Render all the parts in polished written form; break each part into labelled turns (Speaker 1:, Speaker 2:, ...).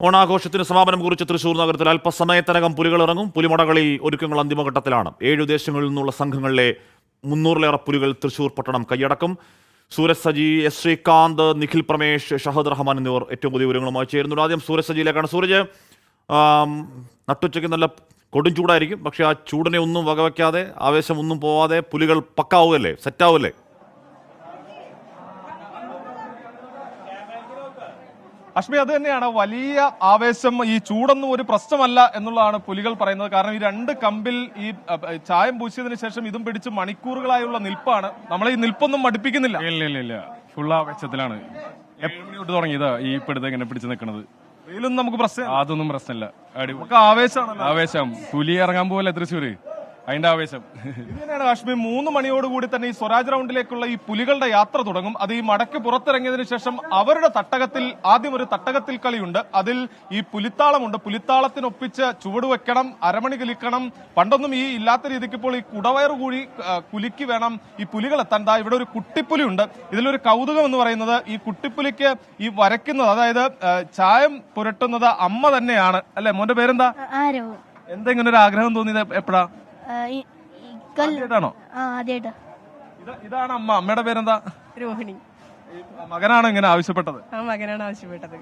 Speaker 1: ഓണാഘോഷത്തിന് സമാപനം കുറിച്ച് തൃശൂർ നഗരത്തിൽ അല്പസമയത്തിനകം പുലികൾ ഇറങ്ങും. പുലിമടകളിൽ ഒരുക്കങ്ങൾ അന്തിമഘട്ടത്തിലാണ്. 7 ദേശങ്ങളിൽ നിന്നുള്ള സംഘങ്ങളിലെ 300-ലേറെ പുലികൾ തൃശൂർ പട്ടണം കൈയടക്കും. സൂരജ് സജി, എസ് ശ്രീകാന്ത്, നിഖിൽ പ്രമേഷ്, ഷഹദ് റഹ്മാൻ എന്നിവർ ഏറ്റവും പുതിയ വിവരങ്ങളുമായി ചേരുന്നുണ്ട്. ആദ്യം സൂരജ് സജിയിലേക്കാണ്. സൂരജ്, നട്ടുച്ചയ്ക്ക് നല്ല കൊടും ചൂടായിരിക്കും, പക്ഷേ ആ ചൂടിനെ ഒന്നും വകവയ്ക്കാതെ, ആവേശം ഒന്നും പോവാതെ പുലികൾ പക്കാവുകയല്ലേ, സെറ്റാവുകയല്ലേ?
Speaker 2: അശ്മി, അത് തന്നെയാണ് വലിയ ആവേശം. ഈ ചൂടൊന്നും ഒരു പ്രശ്നമല്ല എന്നുള്ളതാണ് പുലികൾ പറയുന്നത്. കാരണം ഈ 2 കമ്പിൽ ഈ ചായം പൂശിയതിനു ശേഷം ഇതും പിടിച്ച് മണിക്കൂറുകളായുള്ള നിൽപ്പാണ്. നമ്മളെ ഈ നിൽപ്പൊന്നും മടുപ്പിക്കുന്നില്ല.
Speaker 3: ഇല്ല ഫുൾ ആവേശത്തിലാണ്. എപ്പോഴും തുടങ്ങിയതാ ഈ പിടുത്തം ഇങ്ങനെ പിടിച്ച് നിൽക്കുന്നത്.
Speaker 2: വെയിലൊന്നും നമുക്ക് പ്രശ്നം,
Speaker 3: അതൊന്നും പ്രശ്നമില്ല.
Speaker 2: നമുക്ക് ആവേശമാണ്.
Speaker 3: ആവേശം പുലി ഇറങ്ങാൻ പോവല്ലേ തൃശ്ശൂര്, അതിന്റെ ആവേശം.
Speaker 2: ഇത് തന്നെയാണ് കാശ്മീർ. 3 മണിയോടുകൂടി തന്നെ ഈ സ്വരാജ് റൗണ്ടിലേക്കുള്ള ഈ പുലികളുടെ യാത്ര തുടങ്ങും. അത് ഈ മടക്ക് പുറത്തിറങ്ങിയതിനു ശേഷം അവരുടെ തട്ടകത്തിൽ ആദ്യം ഒരു തട്ടകത്തിൽ കളിയുണ്ട്. അതിൽ ഈ പുലിത്താളമുണ്ട്. പുലിത്താളത്തിനൊപ്പിച്ച് ചുവട് വെക്കണം, അരമണി കിലിക്കണം. പണ്ടൊന്നും ഈ ഇല്ലാത്ത രീതിക്ക് ഇപ്പോൾ ഈ കുടവയറ് കൂടി കുലുക്കി വേണം ഈ പുലികൾ എത്താൻ. ഇവിടെ ഒരു കുട്ടിപ്പുലി ഉണ്ട്. ഇതിലൊരു കൗതുകം എന്ന് പറയുന്നത് ഈ കുട്ടിപ്പുലിക്ക് ഈ വരയ്ക്കുന്നത്, അതായത് ചായം പുരട്ടുന്നത് അമ്മ തന്നെയാണ്. അല്ലെ, മോന്റെ പേരെന്താ? എന്താ ഇങ്ങനെ ഒരു ആഗ്രഹം തോന്നിയത് എപ്പോഴാ? ഇതാണ് അമ്മ. അമ്മയുടെ പേരെന്താ?
Speaker 4: രോഹിണി.
Speaker 2: മകനാണ് ഇങ്ങനെ ആവശ്യപ്പെട്ടത്?
Speaker 4: മകനാണ് ആവശ്യപ്പെട്ടത്.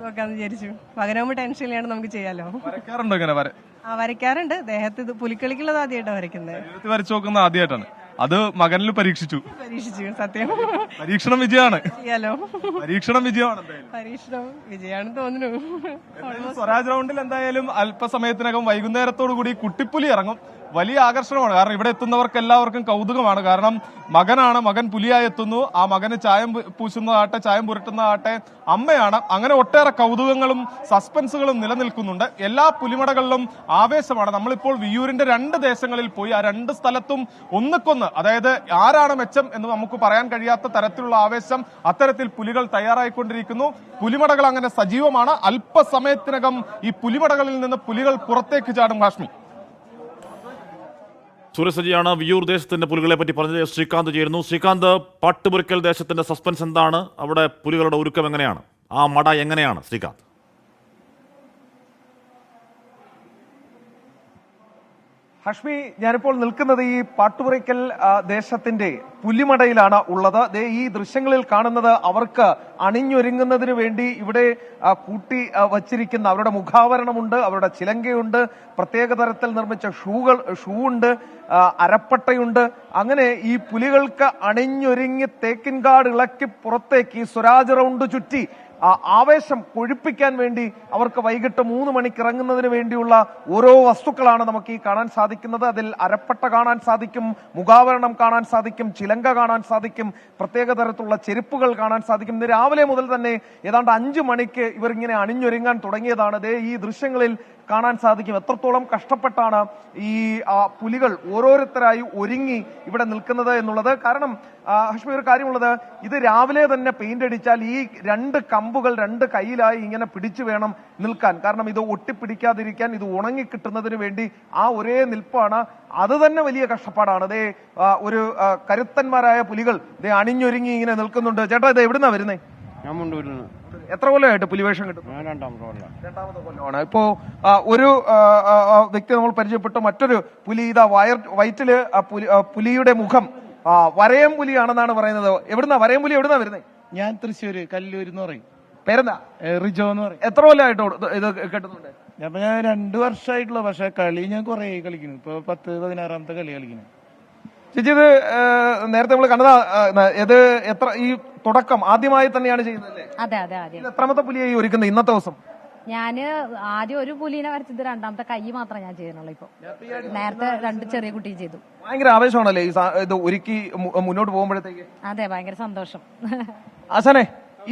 Speaker 4: നോക്കാന്ന് വിചാരിച്ചു. മകനാകുമ്പോ ടെൻഷനിലാണ്, നമുക്ക് ചെയ്യാലോ.
Speaker 2: വരയ്ക്കാറുണ്ടോ ഇങ്ങനെ?
Speaker 4: വരയ്ക്കാറുണ്ട്. ദേഹത്ത് പുലിക്കളിക്കുള്ളത് ആദ്യമായിട്ടാണ് വരയ്ക്കുന്നത്.
Speaker 2: വരച്ചു നോക്കുന്ന ആദ്യമായിട്ടാണ്. അത് മകനിൽ പരീക്ഷിച്ചു.
Speaker 4: സത്യം.
Speaker 2: പരീക്ഷണം വിജയമാണ്.
Speaker 4: ചെയ്യാലോ.
Speaker 2: പരീക്ഷണം
Speaker 4: വിജയാണെന്ന് തോന്നുന്നു.
Speaker 2: സ്വരാജ് റൗണ്ടിൽ എന്തായാലും അല്പസമയത്തിനകം വൈകുന്നേരത്തോടു കൂടി കുട്ടിപ്പുലി ഇറങ്ങും. വലിയ ആകർഷണമാണ്. കാരണം ഇവിടെ എത്തുന്നവർക്ക് എല്ലാവർക്കും കൗതുകമാണ്. കാരണം മകൻ പുലിയായി എത്തുന്നു. ആ മകന് ചായം പൂശുന്നതാട്ടെ, ചായം പുരട്ടുന്നതാട്ടെ അമ്മയാണ്. അങ്ങനെ ഒട്ടേറെ കൗതുകങ്ങളും സസ്പെൻസുകളും നിലനിൽക്കുന്നുണ്ട്. എല്ലാ പുലിമടകളിലും ആവേശമാണ്. നമ്മളിപ്പോൾ വിയ്യൂരിന്റെ 2 ദേശങ്ങളിൽ പോയി. ആ 2 സ്ഥലത്തും ഒന്നുക്കൊന്ന്, അതായത് ആരാണ് മെച്ചം എന്ന് നമുക്ക് പറയാൻ കഴിയാത്ത തരത്തിലുള്ള ആവേശം. അത്തരത്തിൽ പുലികൾ തയ്യാറായിക്കൊണ്ടിരിക്കുന്നു. പുലിമടകൾ അങ്ങനെ സജീവമാണ്. അല്പസമയത്തിനകം ഈ പുലിമടകളിൽ നിന്ന് പുലികൾ പുറത്തേക്ക് ചാടും. കാശ്മീർ.
Speaker 1: സൂരജ് സജിയാണ് വിയ്യൂർ ദേശത്തിന്റെ പുലികളെ പറ്റി പറഞ്ഞത്. ശ്രീകാന്ത് ചേരുന്നു. ശ്രീകാന്ത്, പാട്ടുപുരക്കൽ ദേശത്തിന്റെ സസ്പെൻസ് എന്താണ്? അവിടെ പുലികളുടെ ഒരുക്കം എങ്ങനെയാണ്? ആ മട എങ്ങനെയാണ് ശ്രീകാന്ത്?
Speaker 5: ഹഷ്മി, ഞാനിപ്പോൾ നിൽക്കുന്നത് ഈ പാട്ടുപുരയ്ക്കൽ ദേശത്തിന്റെ പുലിമടയിലാണ് ഉള്ളത്. ഈ ദൃശ്യങ്ങളിൽ കാണുന്നത് അവർക്ക് അണിഞ്ഞൊരുങ്ങുന്നതിന് വേണ്ടി ഇവിടെ കൂട്ടി വച്ചിരിക്കുന്ന അവരുടെ മുഖാവരണമുണ്ട്, അവരുടെ ചിലങ്കയുണ്ട്, പ്രത്യേക തരത്തിൽ നിർമ്മിച്ച ഷൂ ഉണ്ട്, അരപ്പട്ടയുണ്ട്. അങ്ങനെ ഈ പുലികൾക്ക് അണിഞ്ഞൊരുങ്ങി തേക്കിൻകാട് ഇളക്കി പുറത്തേക്ക് ഈ സ്വരാജ് റൗണ്ട് ചുറ്റി ആവേശം കൊഴുപ്പിക്കാൻ വേണ്ടി അവർക്ക് വൈകിട്ട് 3 മണിക്ക് ഇറങ്ങുന്നതിന് വേണ്ടിയുള്ള ഓരോ വസ്തുക്കളാണ് നമുക്ക് ഈ കാണാൻ സാധിക്കുന്നത്. അതിൽ അരപ്പട്ട കാണാൻ സാധിക്കും, മുഖാവരണം കാണാൻ സാധിക്കും, ചിലങ്ക കാണാൻ സാധിക്കും, പ്രത്യേക തരത്തിലുള്ള ചെരുപ്പുകൾ കാണാൻ സാധിക്കും. ഇന്ന് രാവിലെ മുതൽ തന്നെ ഏതാണ്ട് 5 മണിക്ക് ഇവരിങ്ങനെ അണിഞ്ഞൊരുങ്ങാൻ തുടങ്ങിയതാണ്. ഈ ദൃശ്യങ്ങളിൽ കാണാൻ സാധിക്കും എത്രത്തോളം കഷ്ടപ്പെട്ടാണ് ഈ പുലികൾ ഓരോരുത്തരായി ഒരുങ്ങി ഇവിടെ നിൽക്കുന്നത് എന്നുള്ളത്. കാരണം ഹഷ്മി, ഒരു കാര്യമുള്ളത്, ഇത് രാവിലെ തന്നെ പെയിന്റ് അടിച്ചാൽ ഈ 2 കമ്പുകൾ 2 കൈയിലായി ഇങ്ങനെ പിടിച്ചു വേണം നിൽക്കാൻ. കാരണം ഇത് ഒട്ടിപ്പിടിക്കാതിരിക്കാൻ, ഇത് ഉണങ്ങി കിട്ടുന്നതിന് വേണ്ടി ആ ഒരേ നിൽപ്പാണ്. അത് തന്നെ വലിയ കഷ്ടപ്പാടാണ്. ഒരു കരുത്തന്മാരായ പുലികൾ അണിഞ്ഞൊരുങ്ങി ഇങ്ങനെ നിൽക്കുന്നുണ്ട്. ചേട്ടാ, ഇത് എവിടുന്നാ വരുന്നേ?
Speaker 6: ഞാൻ മുണ്ടൂരിൽ.
Speaker 5: എത്ര കൊല്ലമായിട്ട് പുലിവേഷം കിട്ടും?
Speaker 6: രണ്ടാമത്തെ
Speaker 5: കൊല്ലമാണ്. ഇപ്പോ ഒരു വ്യക്തി നമ്മൾ പരിചയപ്പെട്ടു. മറ്റൊരു പുലി വയറ്റില് പുലിയുടെ മുഖം വരയം പുലിയാണെന്നാണ് പറയുന്നത്. വരയം പുലി എവിടുന്നാ വരുന്നത്?
Speaker 6: ഞാൻ തൃശ്ശൂര് കല്ലൂർ എന്ന് പറയും.
Speaker 5: പേരെന്താ?
Speaker 6: റിജോ എന്ന് പറയും.
Speaker 5: എത്ര കൊല്ലമായിട്ടോ ഇത് കെട്ടുന്നുണ്ട്?
Speaker 6: അപ്പൊ ഞാൻ 2 വർഷമായിട്ടുള്ള, പക്ഷെ കളി ഞാൻ കുറെ കളിക്കുന്നു. ഇപ്പൊ 10-16ാമത്തെ കളി കളിക്കുന്നു.
Speaker 5: ചേച്ചി, ഇത് നേരത്തെ നമ്മൾ കണ്ടതാ. ഇത് എത്ര ഈ തുടക്കം ആദ്യമായി തന്നെയാണ് ചെയ്യുന്നത്?
Speaker 7: അതെ.
Speaker 5: എത്രാമത്തെ പുലിയായി ഒരുക്കുന്നത് ഇന്നത്തെ ദിവസം?
Speaker 7: ഞാന് ആദ്യം ഒരു പുലിനെ വരച്ചത്, 2ാമത്തെ കൈ മാത്രം ഞാൻ ചെയ്യുന്നുള്ളൂ. ഇപ്പൊ നേരത്തെ 2 ചെറിയ കുട്ടിയും ചെയ്തു.
Speaker 5: ഭയങ്കര ആവേശമാണല്ലേ ഇത് ഒരുക്കി മുന്നോട്ട് പോകുമ്പോഴത്തേക്ക്?
Speaker 7: അതെ, ഭയങ്കര സന്തോഷം.
Speaker 5: ആശാനെ,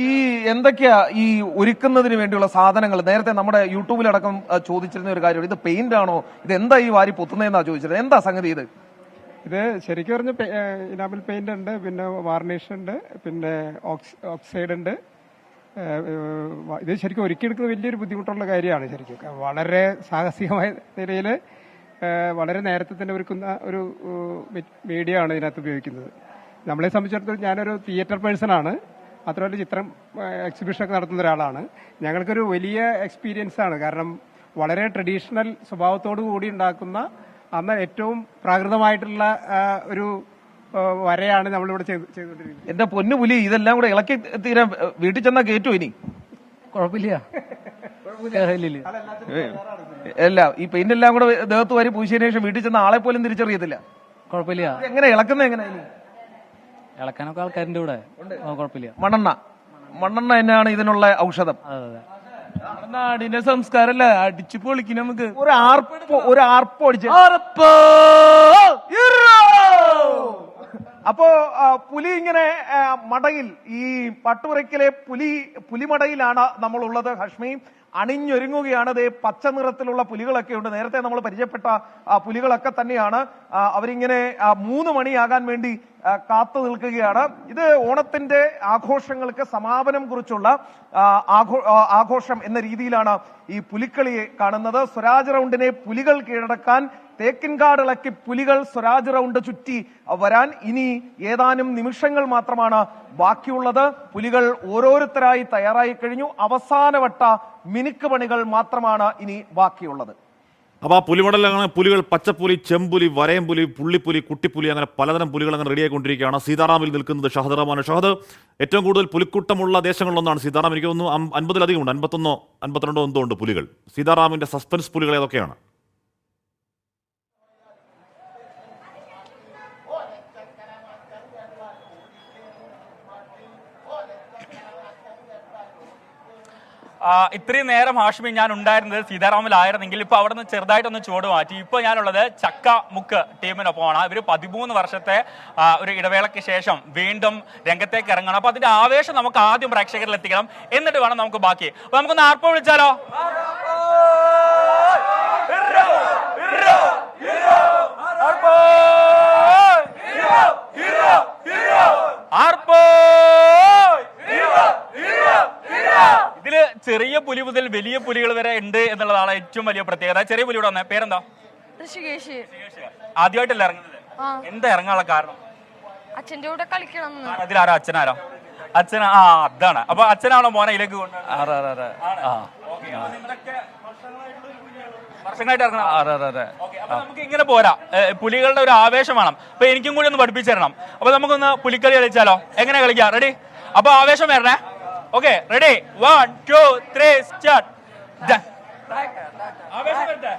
Speaker 5: ഈ എന്തൊക്കെയാ ഈ ഒരുക്കുന്നതിന് വേണ്ടിയുള്ള സാധനങ്ങൾ? നേരത്തെ നമ്മുടെ യൂട്യൂബിലടക്കം ചോദിച്ചിരുന്ന ഒരു കാര്യം, ഇത് പെയിന്റ് ആണോ, ഇത് എന്താ ഈ വാരി പൊത്തുന്നതെന്നാ ചോദിച്ചത്. എന്താ സംഗതി ഇത്?
Speaker 8: ഇത് ശരിക്കും പറഞ്ഞ ഇനാമൽ പെയിന്റ് ഉണ്ട്, പിന്നെ വാർണിഷ് ഉണ്ട്, പിന്നെ ഓക്സൈഡ് ഉണ്ട്. ഇത് ശരിക്കും ഒരുക്കിയെടുക്കുന്നത് വലിയൊരു ബുദ്ധിമുട്ടുള്ള കാര്യമാണ്. ശരിക്കും വളരെ സാഹസികമായ നിലയിൽ വളരെ നേരത്തെ തന്നെ ഒരുക്കുന്ന ഒരു മീഡിയ ആണ് ഇതിനകത്ത് ഉപയോഗിക്കുന്നത്. നമ്മളെ സംബന്ധിച്ചിടത്തോളം ഞാനൊരു തിയേറ്റർ പേഴ്സൺ ആണ്. മാത്രമല്ല ചിത്രം എക്സിബിഷനൊക്കെ നടത്തുന്ന ഒരാളാണ്. ഞങ്ങൾക്കൊരു വലിയ എക്സ്പീരിയൻസ് ആണ്. കാരണം വളരെ ട്രഡീഷണൽ സ്വഭാവത്തോടു കൂടി ഉണ്ടാക്കുന്ന അന്ന് ഏറ്റവും പ്രാകൃതമായിട്ടുള്ള ഒരു വരയാണ് നമ്മളിവിടെ ചെയ്തുകൊണ്ടിരിക്കുന്നത്.
Speaker 5: എന്റെ പൊന്നു പുലി, ഇതെല്ലാം കൂടെ ഇളക്കി തീരാൻ വീട്ടിൽ ചെന്നാ കേറ്റു ഇനി?
Speaker 6: കുഴപ്പമില്ല.
Speaker 5: അല്ല, ഈ പെയിന്റ് എല്ലാം കൂടെ ദേഹത്ത് വരി പൂശിയതിനു ശേഷം വീട്ടിൽ ചെന്ന ആളെ പോലും തിരിച്ചറിയത്തില്ല.
Speaker 6: കുഴപ്പമില്ല.
Speaker 5: എങ്ങനെ ഇളക്കുന്നത്? എങ്ങനെ
Speaker 6: ഇളക്കാനൊക്കെ ആൾക്കാരുടെ ഇവിടെ കുഴപ്പമില്ല.
Speaker 5: മണ്ണെണ്ണ തന്നെയാണ് ഇതിനുള്ള ഔഷധം.
Speaker 6: നാടിന്റെ സംസ്കാരമല്ല, അടിച്ചു പൊളിക്കും. നമുക്ക്
Speaker 5: ഒരു ആർപ്പോ അടിച്ച് അപ്പോ പുലി ഇങ്ങനെ മടയിൽ, ഈ പട്ടുപുരയ്ക്കലെ പുലിമടയിലാണ് നമ്മളുള്ളത്. ഹഷ്മി അണിഞ്ഞൊരുങ്ങുകയാണ്. ദേ പച്ച നിറത്തിലുള്ള പുലികളൊക്കെ ഉണ്ട്. നേരത്തെ നമ്മൾ പരിചയപ്പെട്ട പുലികളൊക്കെ തന്നെയാണ്. അവരിങ്ങനെ 3 മണിയാകാൻ വേണ്ടി കാത്തു നിൽക്കുകയാണ്. ഇത് ഓണത്തിന്റെ ആഘോഷങ്ങൾക്ക് സമാപനം കുറിച്ചുള്ള ആഘോഷം എന്ന രീതിയിലാണ് ഈ പുലിക്കളിയെ കാണുന്നത്. സ്വരാജ് റൗണ്ടിനെ പുലികൾ കീഴടക്കാൻ തേക്കിൻകാട് ഇളക്കി പുലികൾ സ്വരാജ് റൗണ്ട് ചുറ്റി വരാൻ ഇനി ഏതാനും നിമിഷങ്ങൾ മാത്രമാണ് ബാക്കിയുള്ളത്. പുലികൾ ഓരോരുത്തരായി തയ്യാറായി കഴിഞ്ഞു. അവസാനവട്ട മിനുക്ക് പണികൾ മാത്രമാണ് ഇനി ബാക്കിയുള്ളത്.
Speaker 1: അപ്പോൾ ആ പുലിമടലാണ് പുലികൾ പച്ചപ്പുലി, ചെമ്പുലി, വരയംപുലി, പുള്ളിപ്പുലി, കുട്ടിപ്പുലി, അങ്ങനെ പലതരം പുലികൾ അങ്ങനെ റെഡിയായിക്കൊണ്ടിരിക്കുകയാണ്. സീതാറാമിൽ നിൽക്കുന്നത് ഷഹദ് റഹ്മാൻ. ഷഹദ്, ഏറ്റവും കൂടുതൽ പുലിക്കൂട്ടമുള്ള ദേശങ്ങളിലൊന്നാണ് സീതാറാം. എനിക്ക് തോന്നുന്നു 50-ലധികം ഉണ്ട്, 51, 52 എന്തോ ഉണ്ട് പുലികൾ. സീതാറാമിന്റെ സസ്പെൻസ് പുലികൾ ഏതൊക്കെയാണ്?
Speaker 9: ഇത്രയും നേരം ഹാഷ്മി ഞാൻ ഉണ്ടായിരുന്നത് സീതാറാമിലായിരുന്നെങ്കിൽ ഇപ്പൊ അവിടെ നിന്ന് ചെറുതായിട്ടൊന്ന് ചുവട് മാറ്റി. ഇപ്പൊ ഞാനുള്ളത് ചക്കമുക്ക് ടീമിനൊപ്പമാണ്. ഇവര് 13 വർഷത്തെ ഒരു ഇടവേളയ്ക്ക് ശേഷം വീണ്ടും രംഗത്തേക്ക് ഇറങ്ങണം. അപ്പൊ അതിന്റെ ആവേശം നമുക്ക് ആദ്യം പ്രേക്ഷകരിൽ എത്തിക്കണം, എന്നിട്ട് വേണം നമുക്ക് ബാക്കി. അപ്പൊ നമുക്കൊന്ന് ആർപ്പോ വിളിച്ചാലോ? ഇതില് ചെറിയ പുലി മുതൽ വലിയ പുലികൾ വരെ ഉണ്ട് എന്നുള്ളതാണ് ഏറ്റവും വലിയ പ്രത്യേകത. ചെറിയ പുലിയുടെ വന്നേ പേരെന്താ?
Speaker 4: ഋഷികേശ്.
Speaker 9: ആദ്യമായിട്ടല്ല ഇറങ്ങുന്നത്? എന്താ ഇറങ്ങാനുള്ള കാരണം?
Speaker 4: അച്ഛന്റെ കൂടെ കളിക്കണം.
Speaker 9: അതിലാരാ? അച്ഛനാരോ? അച്ഛനാ. അതാണ്. അപ്പൊ അച്ഛനാണോ മോനെ ഇതിലേക്ക് കൊണ്ടുവരുന്നത്? വർഷങ്ങളായിട്ട് ഇറങ്ങണം. അപ്പൊ നമുക്ക് ഇങ്ങനെ പോരാ, പുലികളുടെ ഒരു ആവേശം വേണം. അപ്പൊ എനിക്കും കൂടി ഒന്ന് പഠിപ്പിച്ചു തരണം. അപ്പൊ നമുക്കൊന്ന് പുലിക്കളി കളിച്ചാലോ? എങ്ങനെ കളിക്കാം? റെഡി? അപ്പൊ ആവേശം വരണേ. Okay, ready? 1, 2, 3 സ്റ്റാർട്ട്. ആവേശം വരട്ടെ.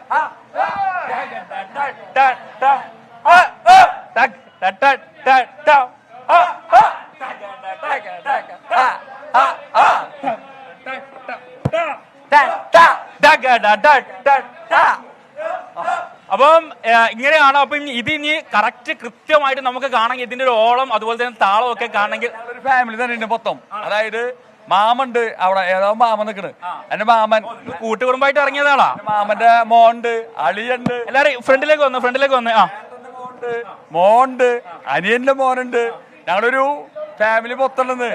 Speaker 9: അപ്പം ഇങ്ങനെയാണ്. അപ്പം ഇത് ഇനി കറക്റ്റ് കൃത്യമായിട്ട് നമുക്ക് കാണണമെങ്കിൽ ഇതിന്റെ ഒരു ഓളം അതുപോലെ തന്നെ താളം ഒക്കെ കാണണമെങ്കിൽ
Speaker 6: ഒരു ഫാമിലി തന്നെ ഉണ്ട് മൊത്തം. അതായത് മാമുണ്ട് അവിടെ, ഏതോ മാമൻ നിക്കണ്. എന്റെ മാമൻ
Speaker 9: കൂട്ടുകുടുംബമായിട്ട് ഇറങ്ങിയതാണോ?
Speaker 6: മാമന്റെ മോണ്ട്, അളിയുണ്ട്.
Speaker 9: എല്ലാരും ഫ്രണ്ടിലേക്ക് വന്ന്.
Speaker 6: മോണ്ട്, അനിയന്റെ മോനുണ്ട്. ഞങ്ങളൊരു ഫാമിലി മൊത്തമുണ്ടെന്ന്.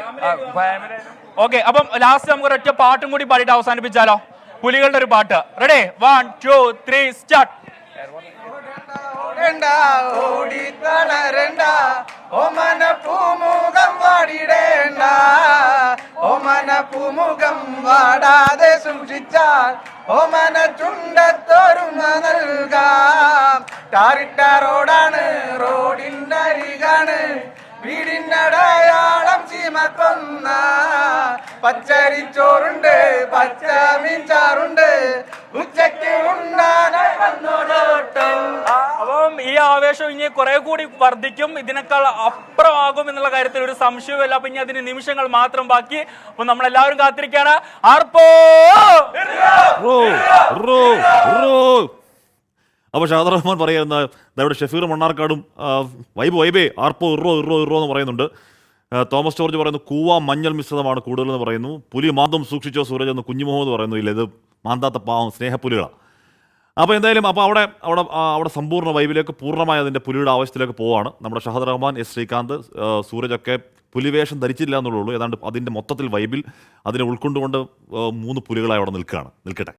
Speaker 6: ഫാമിലി.
Speaker 9: ഓക്കെ, അപ്പം ലാസ്റ്റ് നമുക്ക് ഒരൊറ്റ പാട്ടും കൂടി പാടിയിട്ട് അവസാനിപ്പിച്ചാലോ? പുലികളുടെ ഒരു പാട്ട്. റെഡി? 1, 2, 3 സ്റ്റാർട്ട്.
Speaker 6: ഓടിത്തളരണ്ട ഓമന പൂമുഖം വാടിടേണ്ട, ഓമന പൂമുഖം വാടാതെ സൂക്ഷിച്ചാൽ ഓമന ചുണ്ടത്തോരുന്ന നൽകാം. ടാറിട്ട റോഡാണ്, റോഡിന്റെ അരികാണ്, വീടിനടയാളം ചീമക്കൊന്ന. പച്ചരിച്ചോറുണ്ട്, പച്ചമീൻ ചാറുണ്ട്, ഉച്ചയ്ക്ക് ഉണ്ടാനായി വന്നോടോട്ടം.
Speaker 9: അപ്പം ഈ ആവേശം ഇനി കുറെ കൂടി വർദ്ധിക്കും, ഇതിനേക്കാൾ അപ്പുറമാകും എന്നുള്ള കാര്യത്തിൽ ഒരു സംശയവുമില്ല. അപ്പൊ ഇനി അതിന് നിമിഷങ്ങൾ മാത്രം ബാക്കി. അപ്പൊ നമ്മളെല്ലാവരും കാത്തിരിക്കുകയാണ്. ആർപ്പോ.
Speaker 1: അപ്പോൾ ഷഹദ് റഹ്മാൻ പറയുന്ന ഇവിടെ ഷഫീർ മണ്ണാർക്കാടും വൈബേ ആർപ്പോ ഇറോ എന്ന് പറയുന്നുണ്ട്. തോമസ് ജോർജ് പറയുന്നു കൂവ മഞ്ഞൾ മിശ്രിതമാണ് കൂടുതലെന്ന് പറയുന്നു. പുലി മാന്തം സൂക്ഷിച്ചോ സൂരജ് എന്ന് കുഞ്ഞു മുഹമ്മദ് പറയുന്നു. ഇല്ല, ഇത് മാന്താത്ത പാവം സ്നേഹപ്പുലികളാണ്. അപ്പോൾ എന്തായാലും അവിടെ സമ്പൂർണ്ണ വൈബിലേക്ക് പൂർണ്ണമായ അതിൻ്റെ പുലിയുടെ ആവശ്യത്തിലേക്ക് പോവാണ്. നമ്മുടെ ഷഹദ് റഹ്മാൻ, എസ് ശ്രീകാന്ത്, സൂരജൊക്കെ പുലിവേഷം ധരിച്ചില്ല എന്നുള്ളൂ. ഏതാണ്ട് അതിൻ്റെ മൊത്തത്തിൽ വൈബിൽ അതിനെ ഉൾക്കൊണ്ടുകൊണ്ട് 3 പുലികളായി അവിടെ നിൽക്കട്ടെ.